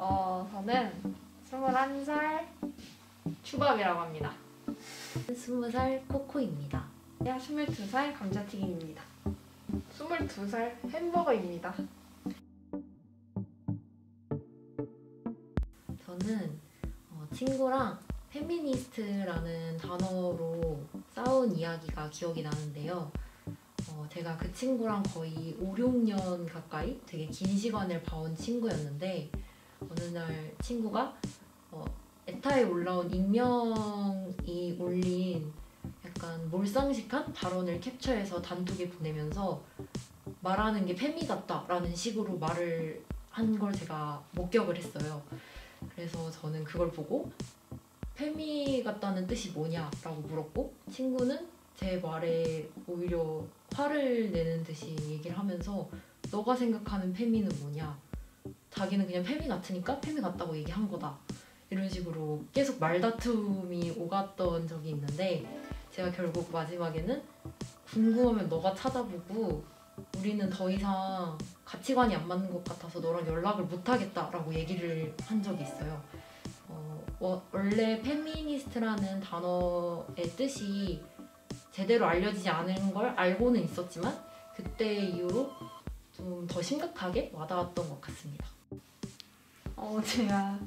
저는 21살 추밥이라고 합니다. 20살 코코입니다. 22살 감자튀김입니다. 22살 햄버거입니다. 저는 친구랑 페미니스트라는 단어로 싸운 이야기가 기억이 나는데요. 제가 그 친구랑 거의 5, 6년 가까이 되게 긴 시간을 봐온 친구였는데 어느 날 친구가 에타에 올라온 익명이 올린 약간 몰상식한 발언을 캡처해서 단톡에 보내면서 말하는 게 페미 같다라는 식으로 말을 한 걸 제가 목격을 했어요. 그래서 저는 그걸 보고 페미 같다는 뜻이 뭐냐라고 물었고 친구는 제 말에 오히려 화를 내는 듯이 얘기를 하면서 너가 생각하는 페미는 뭐냐? 자기는 그냥 페미 같으니까 페미 같다고 얘기한 거다. 이런 식으로 계속 말다툼이 오갔던 적이 있는데 제가 결국 마지막에는 궁금하면 너가 찾아보고 우리는 더 이상 가치관이 안 맞는 것 같아서 너랑 연락을 못 하겠다라고 얘기를 한 적이 있어요. 원래 페미니스트라는 단어의 뜻이 제대로 알려지지 않은 걸 알고는 있었지만 그때 이후로 좀 더 심각하게 와닿았던 것 같습니다. 제가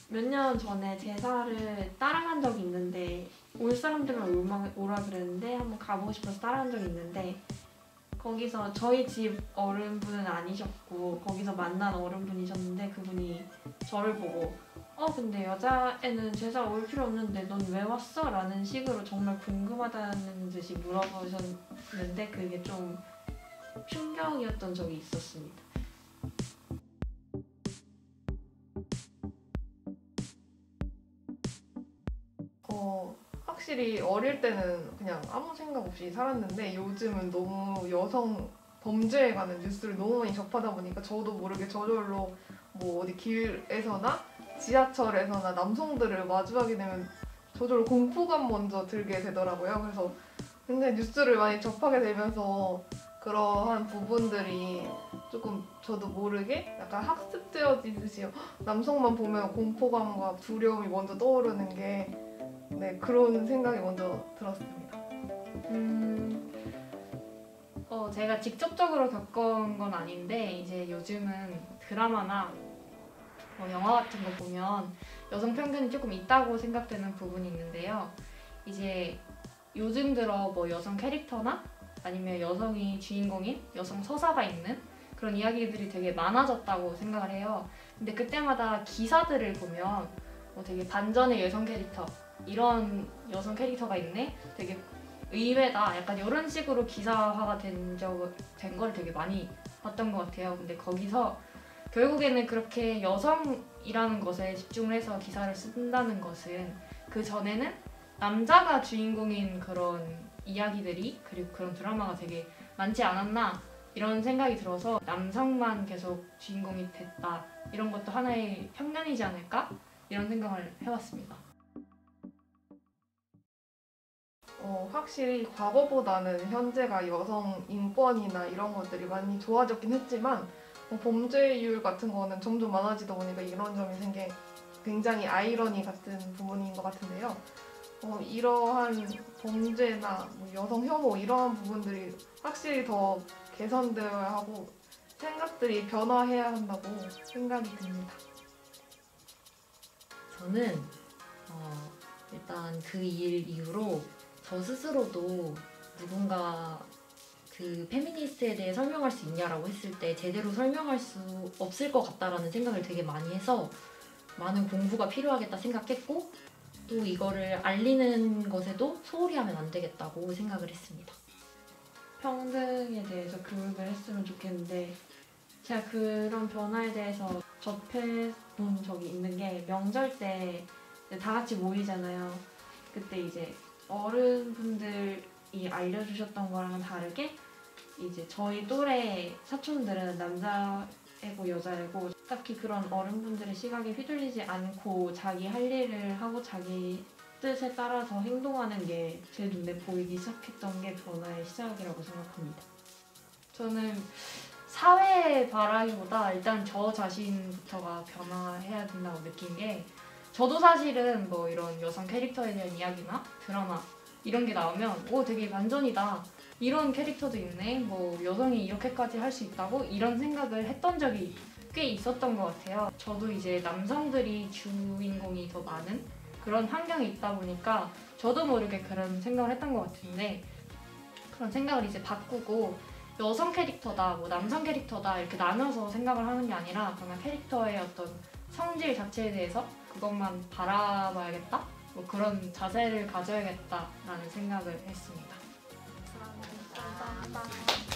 몇 년 전에 제사를 따라간 적이 있는데 올 사람들만 오라 그랬는데 한번 가보고 싶어서 따라간 적이 있는데 거기서 저희 집 어른분은 아니셨고 거기서 만난 어른분이셨는데 그분이 저를 보고 근데 여자애는 제사 올 필요 없는데 넌 왜 왔어? 라는 식으로 정말 궁금하다는 듯이 물어보셨는데 그게 좀 충격이었던 적이 있었습니다. 확실히 어릴 때는 그냥 아무 생각 없이 살았는데 요즘은 너무 여성 범죄에 관한 뉴스를 너무 많이 접하다 보니까 저도 모르게 저절로 뭐 어디 길에서나 지하철에서나 남성들을 마주하게 되면 저절로 공포감 먼저 들게 되더라고요. 그래서 굉장히 뉴스를 많이 접하게 되면서 그러한 부분들이 조금 저도 모르게 약간 학습되어지듯이 남성만 보면 공포감과 두려움이 먼저 떠오르는 게 그런 생각이 먼저 들었습니다. 제가 직접적으로 겪은 건 아닌데 이제 요즘은 드라마나 영화 같은 거 보면 여성 편견이 조금 있다고 생각되는 부분이 있는데요. 이제 요즘 들어 뭐 여성 캐릭터나 아니면 여성이 주인공인 여성 서사가 있는 그런 이야기들이 되게 많아졌다고 생각을 해요. 근데 그때마다 기사들을 보면 되게 반전의 여성 캐릭터 이런 여성 캐릭터가 있네? 되게 의외다. 약간 이런 식으로 기사화가 된 걸 되게 많이 봤던 것 같아요. 근데 거기서 결국에는 그렇게 여성이라는 것에 집중을 해서 기사를 쓴다는 것은 그 전에는 남자가 주인공인 그런 이야기들이 그리고 그런 드라마가 되게 많지 않았나 이런 생각이 들어서 남성만 계속 주인공이 됐다 이런 것도 하나의 편견이지 않을까? 이런 생각을 해봤습니다. 확실히 과거보다는 현재가 여성 인권이나 이런 것들이 많이 좋아졌긴 했지만 범죄율 같은 거는 점점 많아지다 보니까 이런 점이 굉장히 아이러니 같은 부분인 것 같은데요. 이러한 범죄나 여성 혐오 이러한 부분들이 확실히 더 개선되어야 하고 생각들이 변화해야 한다고 생각이 듭니다. 저는 일단 그 일 이후로 저 스스로도 누군가 그 페미니스트에 대해 설명할 수 있냐라고 했을 때 제대로 설명할 수 없을 것 같다라는 생각을 되게 많이 해서 많은 공부가 필요하겠다 생각했고 또 이거를 알리는 것에도 소홀히 하면 안 되겠다고 생각을 했습니다. 평등에 대해서 교육을 했으면 좋겠는데 제가 그런 변화에 대해서 접해본 적이 있는 게 명절 때 다 같이 모이잖아요. 그때 이제 어른분들이 알려주셨던 거랑은 다르게 이제 저희 또래 사촌들은 남자애고 여자애고 딱히 그런 어른분들의 시각에 휘둘리지 않고 자기 할 일을 하고 자기 뜻에 따라서 행동하는 게 제 눈에 보이기 시작했던 게 변화의 시작이라고 생각합니다. 저는 사회 바라기보다 일단 저 자신부터가 변화해야 된다고 느낀 게 저도 사실은 뭐 이런 여성 캐릭터에 대한 이야기나 드라마 이런 게 나오면 오 되게 반전이다. 이런 캐릭터도 있네. 뭐 여성이 이렇게까지 할 수 있다고 이런 생각을 했던 적이 꽤 있었던 것 같아요. 저도 이제 남성들이 주인공이 더 많은 그런 환경에 있다 보니까 저도 모르게 그런 생각을 했던 것 같은데 그런 생각을 이제 바꾸고 여성 캐릭터다, 뭐 남성 캐릭터다 이렇게 나눠서 생각을 하는 게 아니라 그냥 캐릭터의 어떤 성질 자체에 대해서 그것만 바라봐야겠다? 뭐 그런 자세를 가져야겠다라는 생각을 했습니다. 감사합니다.